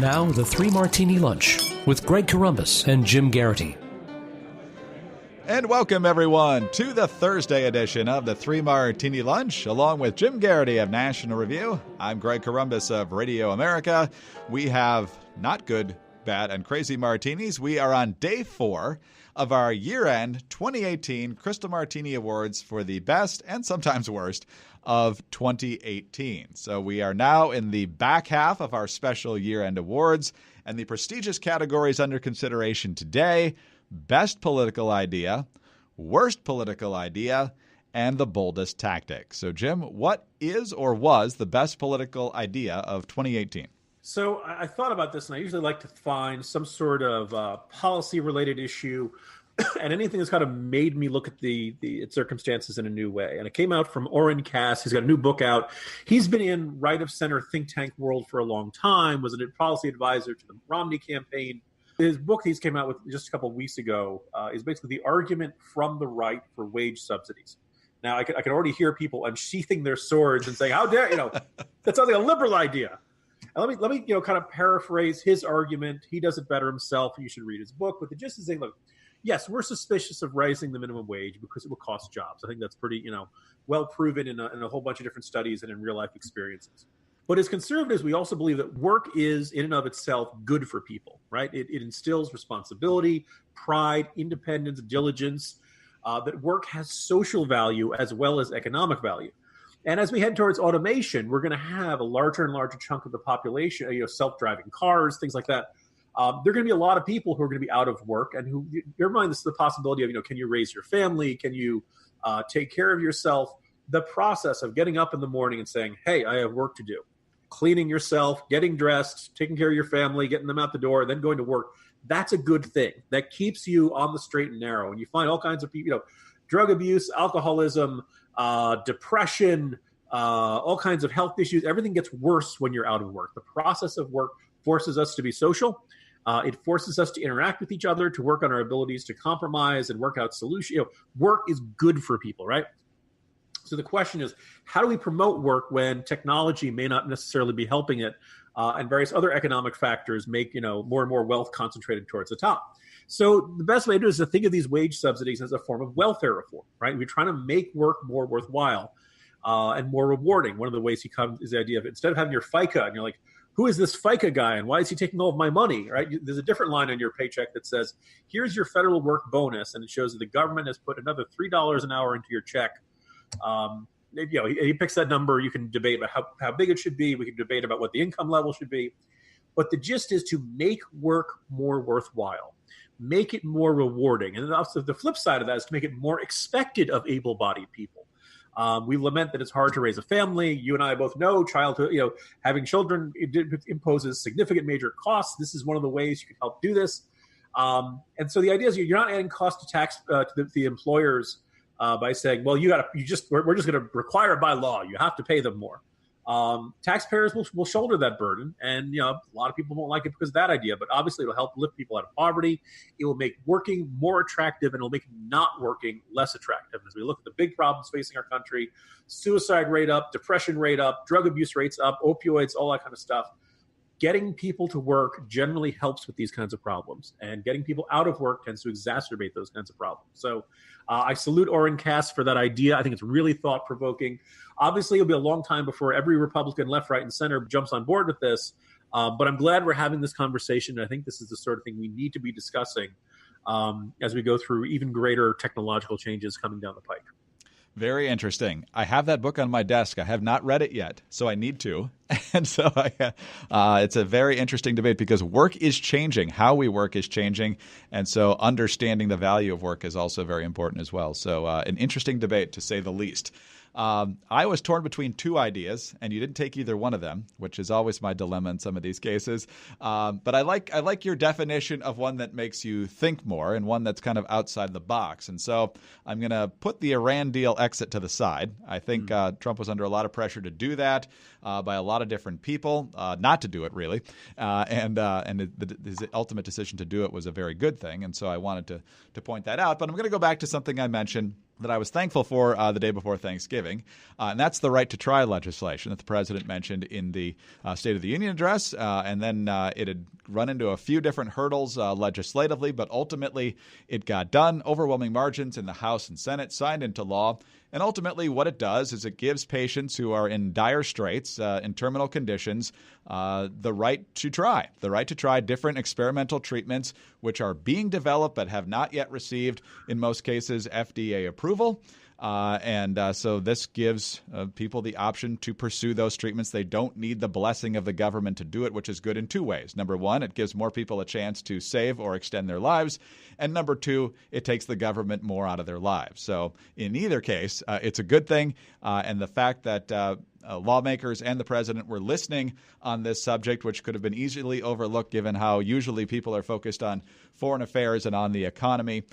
Now, the Three Martini Lunch with Greg Corombos and Jim Geraghty. And welcome, everyone, to the Thursday edition of the Three Martini Lunch, along with Jim Geraghty of National Review. I'm Greg Corombos of Radio America. We have not good, bad, and crazy martinis. We are on day 4 of our year-end 2018 Crystal Martini Awards for the best and sometimes worst of 2018. So we are now in the back half of our special year-end awards, and the prestigious categories under consideration today: best political idea, worst political idea, and the boldest tactic. So, Jim, what is or was the best political idea of 2018? So I thought about this, and I usually like to find some sort of policy-related issue and anything that's kind of made me look at the circumstances in a new way. And it came out from Oren Cass. He's got a new book out. He's been in right-of-center think tank world for a long time, was a policy advisor to the Romney campaign. His book he's came out with just a couple of weeks ago is basically the argument from the right for wage subsidies. Now, I can already hear people unsheathing their swords and saying, how dare, that sounds like a liberal idea. And let me kind of paraphrase his argument. He does it better himself, and you should read his book. But the gist is saying, look, yes, we're suspicious of raising the minimum wage because it will cost jobs. I think that's pretty, well proven in a whole bunch of different studies and in real life experiences. But as conservatives, we also believe that work is, in and of itself, good for people, right? It instills responsibility, pride, independence, diligence, that work has social value as well as economic value. And as we head towards automation, we're going to have a larger and larger chunk of the population, self-driving cars, things like that. There are going to be a lot of people who are going to be out of work and who, never mind this is the possibility of, can you raise your family? Can you take care of yourself? The process of getting up in the morning and saying, hey, I have work to do. Cleaning yourself, getting dressed, taking care of your family, getting them out the door, then going to work. That's a good thing. That keeps you on the straight and narrow. And you find all kinds of people, drug abuse, alcoholism, depression, all kinds of health issues. Everything gets worse when you're out of work. The process of work forces us to be social. It forces us to interact with each other, to work on our abilities to compromise and work out solutions. Work is good for people, right? So the question is, how do we promote work when technology may not necessarily be helping it, and various other economic factors make more and more wealth concentrated towards the top? So the best way to do it is to think of these wage subsidies as a form of welfare reform, right? We're trying to make work more worthwhile and more rewarding. One of the ways he comes is the idea of, instead of having your FICA and you're like, who is this FICA guy and why is he taking all of my money, right? There's a different line on your paycheck that says, here's your federal work bonus, and it shows that the government has put another $3 an hour into your check. He picks that number. You can debate about how big it should be. We can debate about what the income level should be. But the gist is to make work more worthwhile, make it more rewarding. And then also the flip side of that is to make it more expected of able-bodied people. We lament that it's hard to raise a family. You and I both know childhood, having children imposes significant major costs. This is one of the ways you can help do this. And so the idea is you're not adding cost to tax to the employers by saying, well, we're just going to require it by law. You have to pay them more. Taxpayers will shoulder that burden, and a lot of people won't like it because of that idea. But obviously, it'll help lift people out of poverty. It will make working more attractive, and it'll make not working less attractive. As we look at the big problems facing our country, suicide rate up, depression rate up, drug abuse rates up, opioids, all that kind of stuff. Getting people to work generally helps with these kinds of problems, and getting people out of work tends to exacerbate those kinds of problems. So I salute Oren Cass for that idea. I think it's really thought-provoking. Obviously, it'll be a long time before every Republican, left, right, and center jumps on board with this, but I'm glad we're having this conversation. I think this is the sort of thing we need to be discussing as we go through even greater technological changes coming down the pike. Very interesting. I have that book on my desk. I have not read it yet, so I need to. And so it's a very interesting debate because work is changing. How we work is changing. And so understanding the value of work is also very important as well. So an interesting debate, to say the least. I was torn between two ideas, and you didn't take either one of them, which is always my dilemma in some of these cases. But I like your definition of one that makes you think more and one that's kind of outside the box. And so I'm going to put the Iran deal exit to the side. I think Trump was under a lot of pressure to do that by a lot of different people, not to do it really. And his ultimate decision to do it was a very good thing. And so I wanted to point that out. But I'm going to go back to something I mentioned that I was thankful for the day before Thanksgiving, and that's the right to try legislation that the president mentioned in the State of the Union address. And then it had run into a few different hurdles legislatively, but ultimately it got done. Overwhelming margins in the House and Senate, signed into law. And ultimately what it does is it gives patients who are in dire straits, in terminal conditions, the right to try different experimental treatments which are being developed but have not yet received, in most cases, FDA approval. So this gives people the option to pursue those treatments. They don't need the blessing of the government to do it, which is good in two ways. Number one, it gives more people a chance to save or extend their lives. And number two, it takes the government more out of their lives. So in either case, it's a good thing. And the fact that lawmakers and the president were listening on this subject, which could have been easily overlooked given how usually people are focused on foreign affairs and on the economy,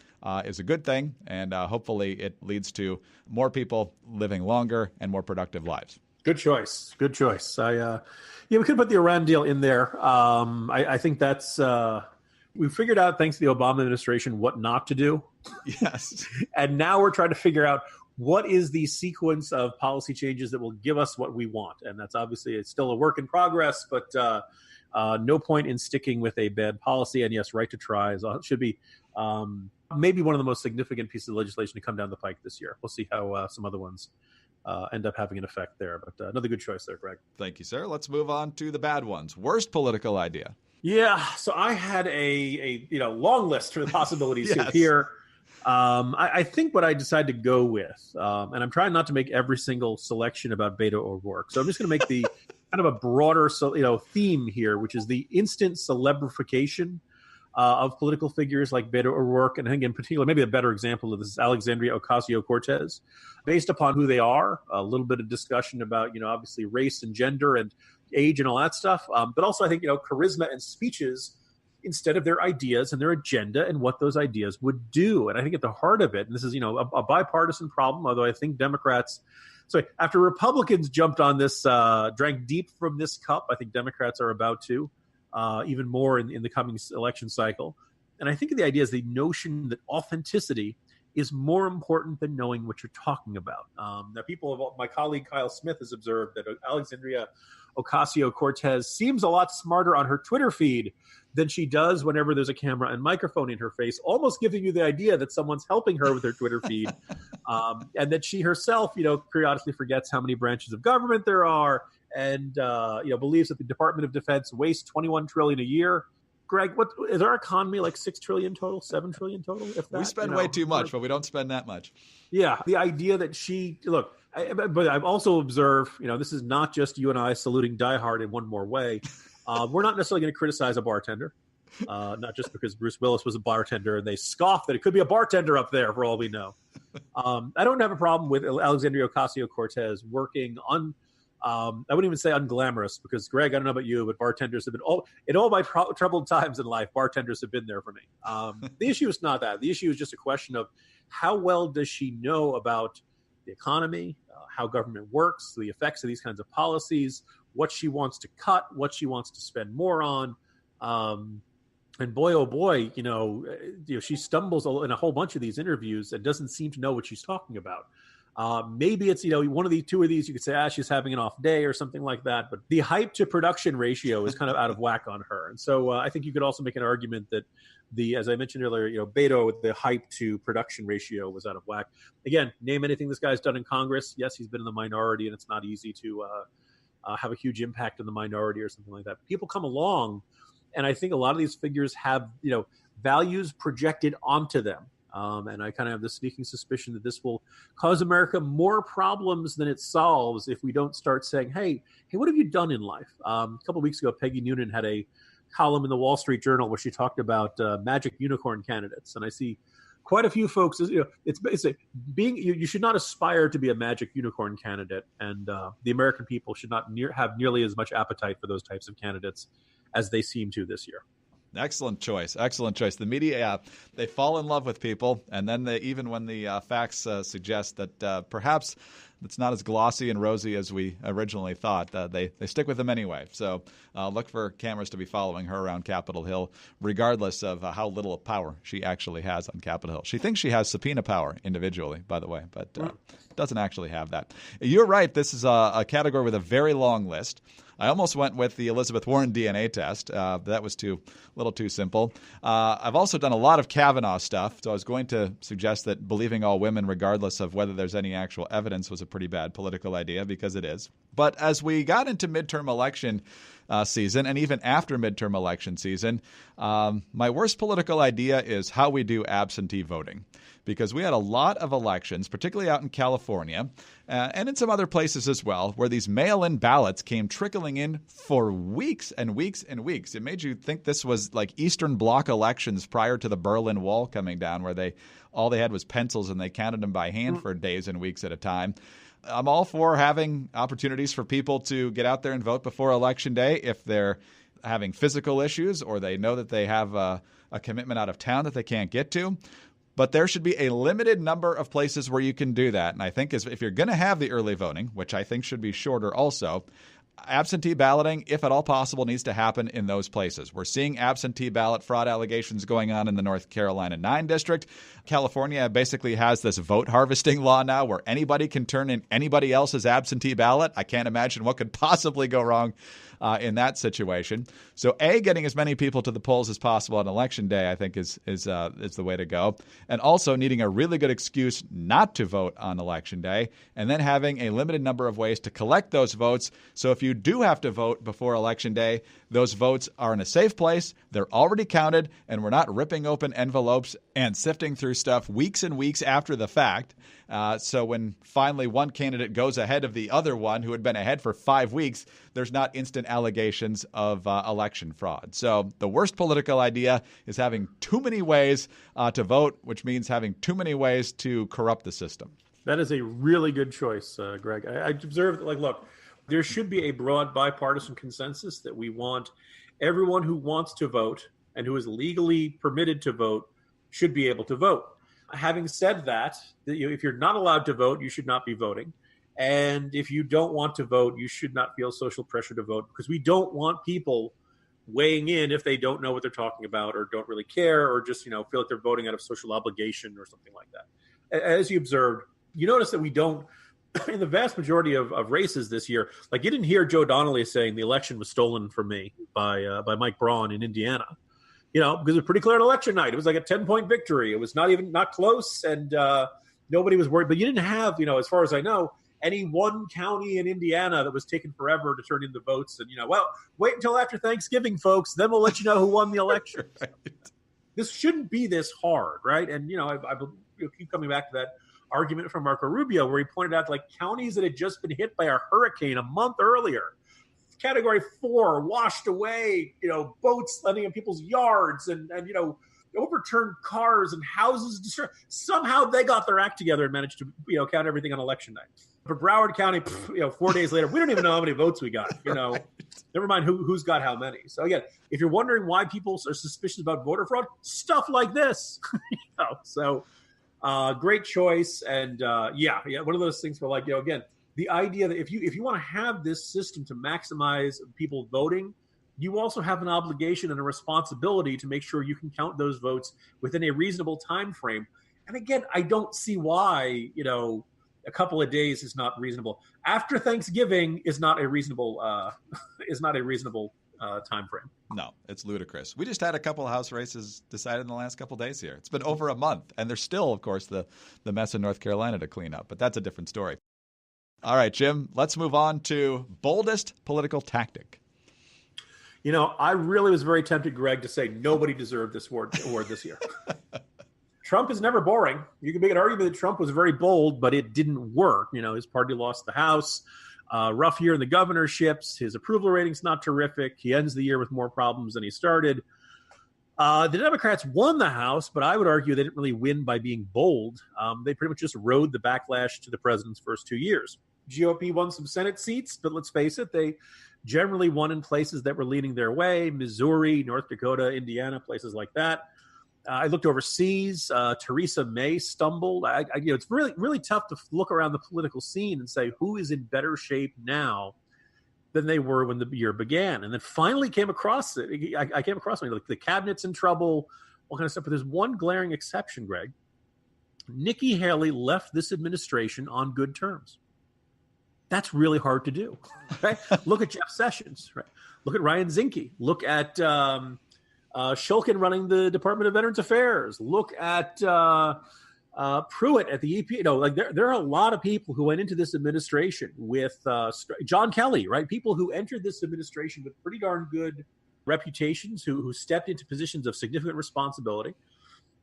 is a good thing. And hopefully it leads to more people living longer and more productive lives. Good choice. Good choice. We could put the Iran deal in there. I think that's we figured out, thanks to the Obama administration, what not to do. Yes. And now we're trying to figure out what is the sequence of policy changes that will give us what we want. And that's obviously, it's still a work in progress, but no point in sticking with a bad policy. And yes, right to try should be maybe one of the most significant pieces of legislation to come down the pike this year. We'll see how some other ones end up having an effect there. But another good choice there, Greg. Thank you, sir. Let's move on to the bad ones. Worst political idea. Yeah, so I had a long list of possibilities Yes. here. I think what I decided to go with, and I'm trying not to make every single selection about Beto O'Rourke, so I'm just going to make the kind of a broader theme here, which is the instant celebrification of political figures like Beto O'Rourke, and I think in particular, maybe a better example of this is Alexandria Ocasio-Cortez, based upon who they are. A little bit of discussion about obviously race and gender and age and all that stuff, but also I think charisma and speeches instead of their ideas and their agenda and what those ideas would do. And I think at the heart of it, and this is a bipartisan problem, although I think after Republicans jumped on this, drank deep from this cup, I think Democrats are about to, even more in the coming election cycle. And I think the idea is the notion that authenticity is more important than knowing what you're talking about. Now, my colleague Kyle Smith has observed that Alexandria Ocasio-Cortez seems a lot smarter on her Twitter feed than she does whenever there's a camera and microphone in her face, almost giving you the idea that someone's helping her with her Twitter feed, and that she herself, periodically forgets how many branches of government there are, and believes that the Department of Defense wastes $21 trillion a year. Greg, what is our economy like? $6 trillion total, $7 trillion total? If that, we spend way too much, but we don't spend that much. Yeah, the idea that but I've also observed, this is not just you and I saluting Die Hard in one more way. We're not necessarily going to criticize a bartender, not just because Bruce Willis was a bartender and they scoff that it could be a bartender up there for all we know. I don't have a problem with Alexandria Ocasio-Cortez working on, I wouldn't even say unglamorous, because Greg, I don't know about you, but bartenders have been in all my troubled times in life, bartenders have been there for me. The issue is not that. The issue is just a question of how well does she know about the economy, how government works, the effects of these kinds of policies, what she wants to cut, what she wants to spend more on. And boy, oh boy, she stumbles in a whole bunch of these interviews and doesn't seem to know what she's talking about. Maybe it's, one of the two of these, you could say, she's having an off day or something like that. But the hype to production ratio is kind of out of whack on her. And so I think you could also make an argument that as I mentioned earlier, Beto, the hype to production ratio was out of whack. Again, name anything this guy's done in Congress. Yes, he's been in the minority, and it's not easy to have a huge impact in the minority or something like that. But people come along, and I think a lot of these figures have, values projected onto them. And I kind of have this sneaking suspicion that this will cause America more problems than it solves if we don't start saying, hey, what have you done in life? A couple of weeks ago, Peggy Noonan had a column in the Wall Street Journal where she talked about magic unicorn candidates. And I see quite a few folks, it's being, you should not aspire to be a magic unicorn candidate. And the American people should not have nearly as much appetite for those types of candidates as they seem to this year. Excellent choice. Excellent choice. The media, they fall in love with people, and then even when the facts suggest that perhaps it's not as glossy and rosy as we originally thought, they stick with them anyway. So look for cameras to be following her around Capitol Hill, regardless of how little power she actually has on Capitol Hill. She thinks she has subpoena power individually, by the way, but doesn't actually have that. You're right. This is a category with a very long list. I almost went with the Elizabeth Warren DNA test. That was a little too simple. I've also done a lot of Kavanaugh stuff, so I was going to suggest that believing all women, regardless of whether there's any actual evidence, was a pretty bad political idea, because it is. But as we got into midterm election season, and even after midterm election season, my worst political idea is how we do absentee voting. Because we had a lot of elections, particularly out in California, and in some other places as well, where these mail-in ballots came trickling in for weeks and weeks and weeks. It made you think this was like Eastern Bloc elections prior to the Berlin Wall coming down, where all they had was pencils and they counted them by hand for days and weeks at a time. I'm all for having opportunities for people to get out there and vote before Election Day if they're having physical issues or they know that they have a commitment out of town that they can't get to. But there should be a limited number of places where you can do that. And I think if you're going to have the early voting, which I think should be shorter also, absentee balloting, if at all possible, needs to happen in those places. We're seeing absentee ballot fraud allegations going on in the North Carolina 9 district. California basically has this vote harvesting law now where anybody can turn in anybody else's absentee ballot. I can't imagine what could possibly go wrong in that situation. So, getting as many people to the polls as possible on Election Day, I think, is the way to go. And also needing a really good excuse not to vote on Election Day, and then having a limited number of ways to collect those votes. So if you do have to vote before Election Day, those votes are in a safe place, they're already counted, and we're not ripping open envelopes and sifting through stuff weeks and weeks after the fact. So when finally one candidate goes ahead of the other one who had been ahead for 5 weeks, there's not instant allegations of election fraud. So the worst political idea is having too many ways to vote, which means having too many ways to corrupt the system. That is a really good choice, Greg. I observed, look, there should be a broad bipartisan consensus that we want everyone who wants to vote and who is legally permitted to vote should be able to vote. Having said that, if you're not allowed to vote, you should not be voting. And if you don't want to vote, you should not feel social pressure to vote, because we don't want people weighing in if they don't know what they're talking about or don't really care or just, feel like they're voting out of social obligation or something like that. As you observed, you notice that we don't, in the vast majority of races this year, you didn't hear Joe Donnelly saying the election was stolen from me by Mike Braun in Indiana. Because it was pretty clear on election night. It was like a 10-point victory. It was not close, and nobody was worried. But you didn't have, as far as I know, any one county in Indiana that was taking forever to turn in the votes. And, wait until after Thanksgiving, folks. Then we'll let you know who won the election. Right. This shouldn't be this hard, right? And, I keep coming back to that argument from Marco Rubio where he pointed out, counties that had just been hit by a hurricane a month earlier, Category 4, washed away, boats landing in people's yards and overturned cars and houses destroyed. Somehow they got their act together and managed to, count everything on election night. For Broward County, 4 days later, we don't even know how many votes we got, Right. Never mind who's got how many. So again, if you're wondering why people are suspicious about voter fraud, stuff like this, So great choice. And one of those things where again, the idea that if you want to have this system to maximize people voting, you also have an obligation and a responsibility to make sure you can count those votes within a reasonable time frame. And again, I don't see why, a couple of days is not reasonable. After Thanksgiving is not a reasonable time frame. No, it's ludicrous. We just had a couple of House races decided in the last couple of days here. It's been over a month, and there's still, of course, the mess in North Carolina to clean up. But that's a different story. All right, Jim, let's move on to boldest political tactic. I really was very tempted, Greg, to say nobody deserved this award this year. Trump is never boring. You can make an argument that Trump was very bold, but it didn't work. His party lost the House. Rough year in the governorships. His approval rating's not terrific. He ends the year with more problems than he started. The Democrats won the House, but I would argue they didn't really win by being bold. They pretty much just rode the backlash to the president's first 2 years. GOP won some Senate seats, but let's face it, they generally won in places that were leaning their way: Missouri, North Dakota, Indiana, places like that. I looked overseas. Theresa May stumbled. It's really, really tough to look around the political scene and say who is in better shape now than they were when the year began. And then finally came across it. I came across it. Like the cabinet's in trouble, all kind of stuff. But there's one glaring exception, Greg. Nikki Haley left this administration on good terms. That's really hard to do. Right? Look at Jeff Sessions. Right? Look at Ryan Zinke. Look at Shulkin running the Department of Veterans Affairs. Look at Pruitt at the EPA. There are a lot of people who went into this administration with John Kelly, right? People who entered this administration with pretty darn good reputations, who stepped into positions of significant responsibility.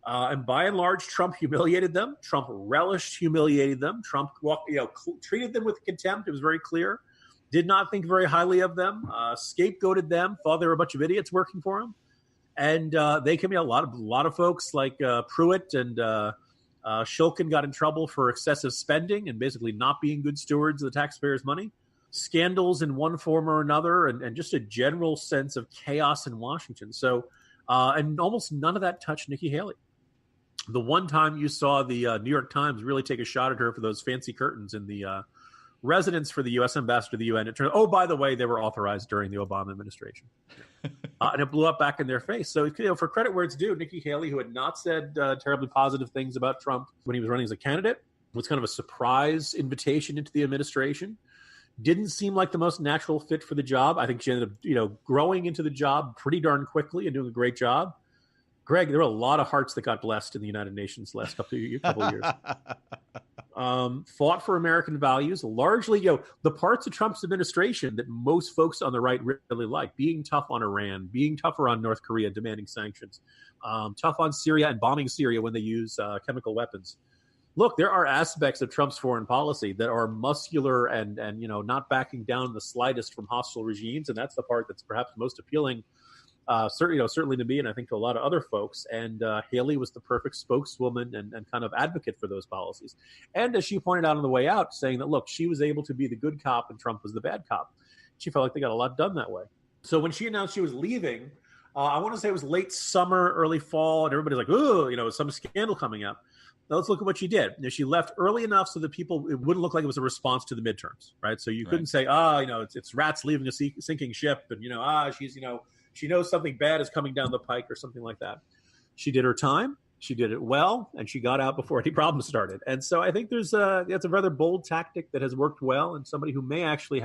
And by and large, Trump humiliated them. Trump relished humiliating them. Trump treated them with contempt. It was very clear. Did not think very highly of them. Scapegoated them. Thought they were a bunch of idiots working for him. And they came in. A lot of folks like Pruitt and Shulkin got in trouble for excessive spending and basically not being good stewards of the taxpayers' money. Scandals in one form or another, and just a general sense of chaos in Washington. So, and almost none of that touched Nikki Haley. The one time you saw the New York Times really take a shot at her for those fancy curtains in the residence for the U.S. ambassador to the UN, it turned out, by the way, they were authorized during the Obama administration. And it blew up back in their face. So, for credit where it's due, Nikki Haley, who had not said terribly positive things about Trump when he was running as a candidate, was kind of a surprise invitation into the administration. Didn't seem like the most natural fit for the job. I think she ended up, growing into the job pretty darn quickly and doing a great job. Greg, there were a lot of hearts that got blessed in the United Nations the last couple of years. Fought for American values, largely, the parts of Trump's administration that most folks on the right really like: being tough on Iran, being tougher on North Korea, demanding sanctions, tough on Syria and bombing Syria when they use chemical weapons. Look, there are aspects of Trump's foreign policy that are muscular and not backing down the slightest from hostile regimes, and that's the part that's perhaps most appealing. Certainly to me, and I think to a lot of other folks. And Haley was the perfect spokeswoman and kind of advocate for those policies. And as she pointed out on the way out, saying that, look, she was able to be the good cop and Trump was the bad cop. She felt like they got a lot done that way. So when she announced she was leaving, I want to say it was late summer, early fall, and everybody's like, oh, some scandal coming up. Now let's look at what she did. She left early enough so that it wouldn't look like it was a response to the midterms, right? So you couldn't say, it's rats leaving a sinking ship, and she's she knows something bad is coming down the pike or something like that. She did her time. She did it well, and she got out before any problems started. And so I think that's a rather bold tactic that has worked well, and somebody who may actually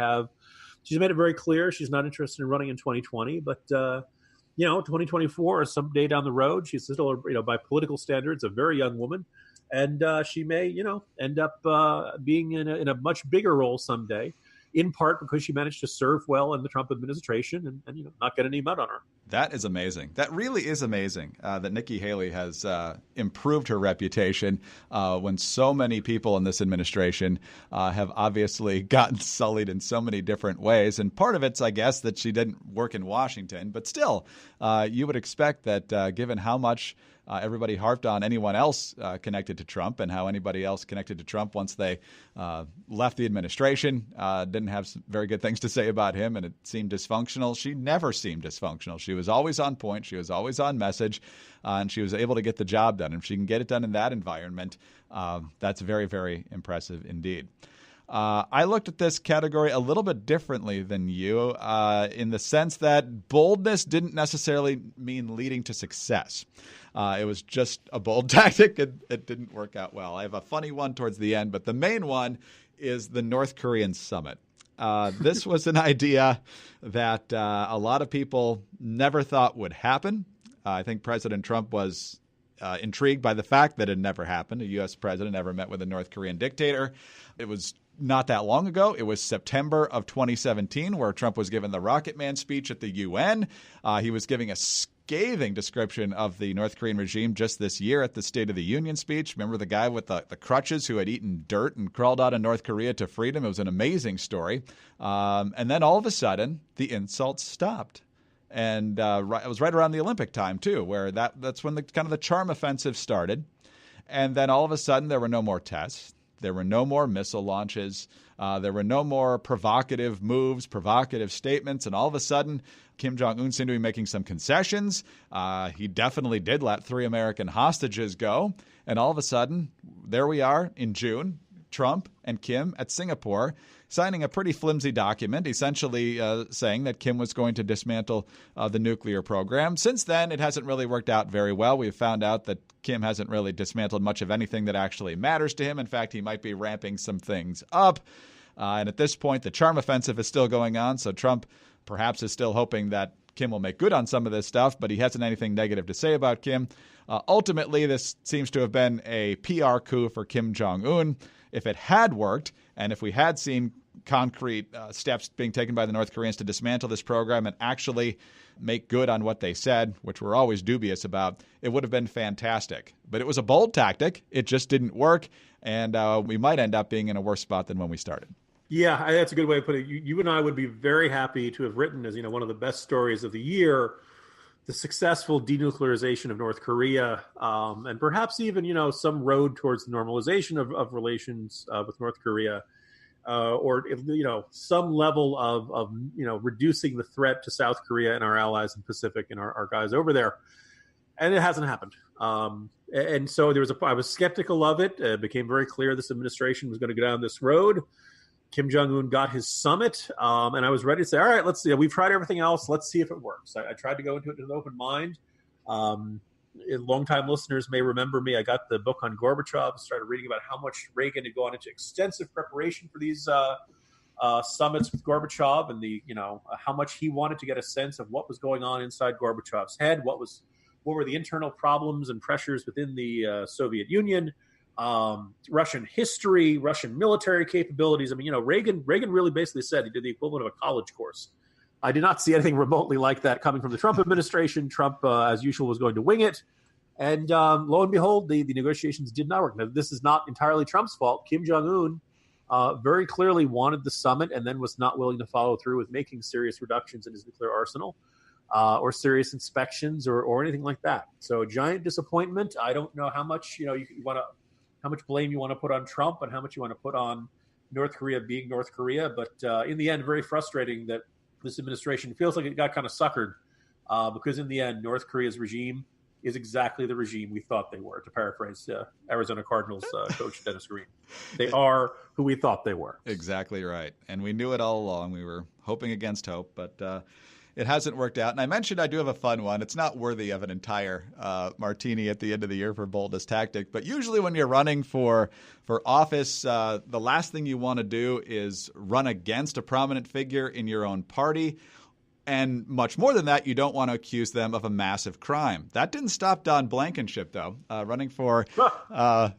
she's made it very clear she's not interested in running in 2020, but 2024 is some day down the road. She's still, by political standards, a very young woman, and she may, end up being in a much bigger role someday, in part because she managed to serve well in the Trump administration and not get any mud on her. That is amazing. That really is amazing that Nikki Haley has improved her reputation when so many people in this administration have obviously gotten sullied in so many different ways. And part of it's, I guess, that she didn't work in Washington. But still, you would expect that given how much everybody harped on anyone else connected to Trump and how anybody else connected to Trump once they left the administration didn't have very good things to say about him, and it seemed dysfunctional. She never seemed dysfunctional. She was always on point. She was always on message, and she was able to get the job done. If she can get it done in that environment, that's very, very impressive indeed. I looked at this category a little bit differently than you in the sense that boldness didn't necessarily mean leading to success. It was just a bold tactic. It didn't work out well. I have a funny one towards the end, but the main one is the North Korean summit. This was an idea that a lot of people never thought would happen. I think President Trump was intrigued by the fact that it never happened. A U.S. president never met with a North Korean dictator. It was not that long ago. It was September of 2017 where Trump was given the Rocket Man speech at the UN. He was giving a scathing description of the North Korean regime just this year at the State of the Union speech. Remember the guy with the crutches who had eaten dirt and crawled out of North Korea to freedom? It was an amazing story. And then all of a sudden, the insults stopped. And it was right around the Olympic time, too, where that's when the charm offensive started. And then all of a sudden, there were no more tests. There were no more missile launches. There were no more provocative moves, provocative statements. And all of a sudden, Kim Jong-un seemed to be making some concessions. He definitely did let 3 American hostages go. And all of a sudden, there we are in June, Trump and Kim at Singapore, signing a pretty flimsy document, essentially saying that Kim was going to dismantle the nuclear program. Since then, it hasn't really worked out very well. We've found out that Kim hasn't really dismantled much of anything that actually matters to him. In fact, he might be ramping some things up. And at this point, the charm offensive is still going on. So Trump perhaps is still hoping that Kim will make good on some of this stuff, but he hasn't anything negative to say about Kim. Ultimately, this seems to have been a PR coup for Kim Jong-un. If it had worked, and if we had seen concrete steps being taken by the North Koreans to dismantle this program and actually make good on what they said, which we're always dubious about, it would have been fantastic. But it was a bold tactic. It just didn't work, and we might end up being in a worse spot than when we started. Yeah, that's a good way to put it. You and I would be very happy to have written as one of the best stories of the year, the successful denuclearization of North Korea, and perhaps even some road towards the normalization of relations with North Korea, or some level of reducing the threat to South Korea and our allies in the Pacific and our guys over there. And it hasn't happened. And so I was skeptical of it. It became very clear this administration was going to go down this road. Kim Jong-un got his summit, and I was ready to say, all right, let's see. We've tried everything else. Let's see if it works. I tried to go into it with an open mind. Longtime listeners may remember me. I got the book on Gorbachev, started reading about how much Reagan had gone into extensive preparation for these summits with Gorbachev, and how much he wanted to get a sense of what was going on inside Gorbachev's head, what were the internal problems and pressures within the Soviet Union. Russian history, Russian military capabilities. I mean, Reagan really basically said he did the equivalent of a college course. I did not see anything remotely like that coming from the Trump administration. Trump, as usual, was going to wing it. And lo and behold, the negotiations did not work. Now, this is not entirely Trump's fault. Kim Jong-un very clearly wanted the summit and then was not willing to follow through with making serious reductions in his nuclear arsenal or serious inspections or anything like that. So a giant disappointment. I don't know how much, how much blame you want to put on Trump and how much you want to put on North Korea being North Korea. But in the end, very frustrating that this administration feels like it got kind of suckered because in the end, North Korea's regime is exactly the regime we thought they were, to paraphrase Arizona Cardinals coach Dennis Green. They are who we thought they were. Exactly right. And we knew it all along. We were hoping against hope, but it hasn't worked out. And I mentioned I do have a fun one. It's not worthy of an entire martini at the end of the year for boldest tactic. But usually when you're running for office, the last thing you want to do is run against a prominent figure in your own party. And much more than that, you don't want to accuse them of a massive crime. That didn't stop Don Blankenship, though, running for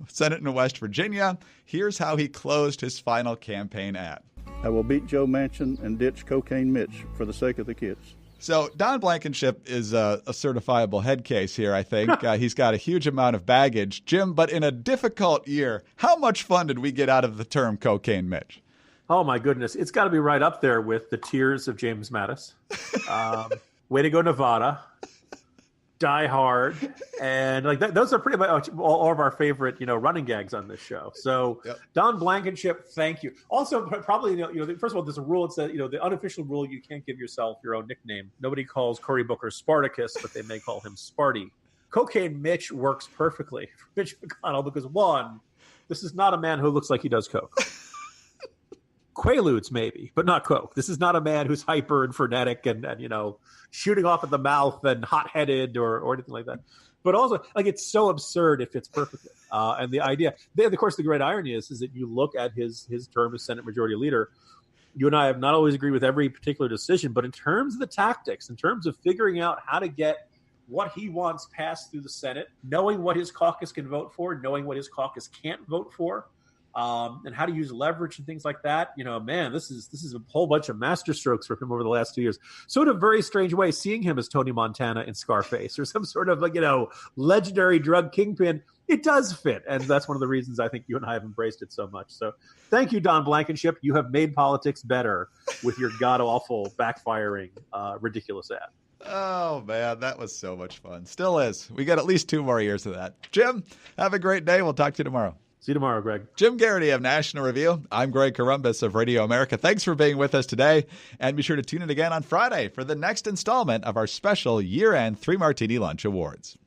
Senate in West Virginia. Here's how he closed his final campaign ad. I will beat Joe Manchin and ditch Cocaine Mitch for the sake of the kids. So Don Blankenship is a certifiable head case here, I think. He's got a huge amount of baggage. Jim, but in a difficult year, how much fun did we get out of the term Cocaine Mitch? Oh, my goodness. It's got to be right up there with the tears of James Mattis. Way to go, Nevada. Die Hard. And those are pretty much all of our favorite, running gags on this show. So yep. Don Blankenship, thank you. Also, probably, first of all, there's a rule. It's that, the unofficial rule, you can't give yourself your own nickname. Nobody calls Cory Booker Spartacus, but they may call him Sparty. Cocaine Mitch works perfectly for Mitch McConnell because, one, this is not a man who looks like he does coke. Quaaludes, maybe, but not coke. This is not a man who's hyper and frenetic and shooting off at the mouth and hot-headed or anything like that. But also, it's so absurd it fits perfectly. And the idea, of course, the great irony is that you look at his term as Senate Majority Leader, you and I have not always agreed with every particular decision, but in terms of the tactics, in terms of figuring out how to get what he wants passed through the Senate, knowing what his caucus can vote for, knowing what his caucus can't vote for, and how to use leverage and things like that. This is a whole bunch of masterstrokes for him over the last 2 years. So in a very strange way, seeing him as Tony Montana in Scarface or some sort of legendary drug kingpin, it does fit. And that's one of the reasons I think you and I have embraced it so much. So thank you, Don Blankenship. You have made politics better with your god-awful, backfiring, ridiculous ad. Oh, man, that was so much fun. Still is. We got at least 2 more years of that. Jim, have a great day. We'll talk to you tomorrow. See you tomorrow, Greg. Jim Geraghty of National Review. I'm Greg Corombos of Radio America. Thanks for being with us today. And be sure to tune in again on Friday for the next installment of our special year-end Three Martini Lunch Awards.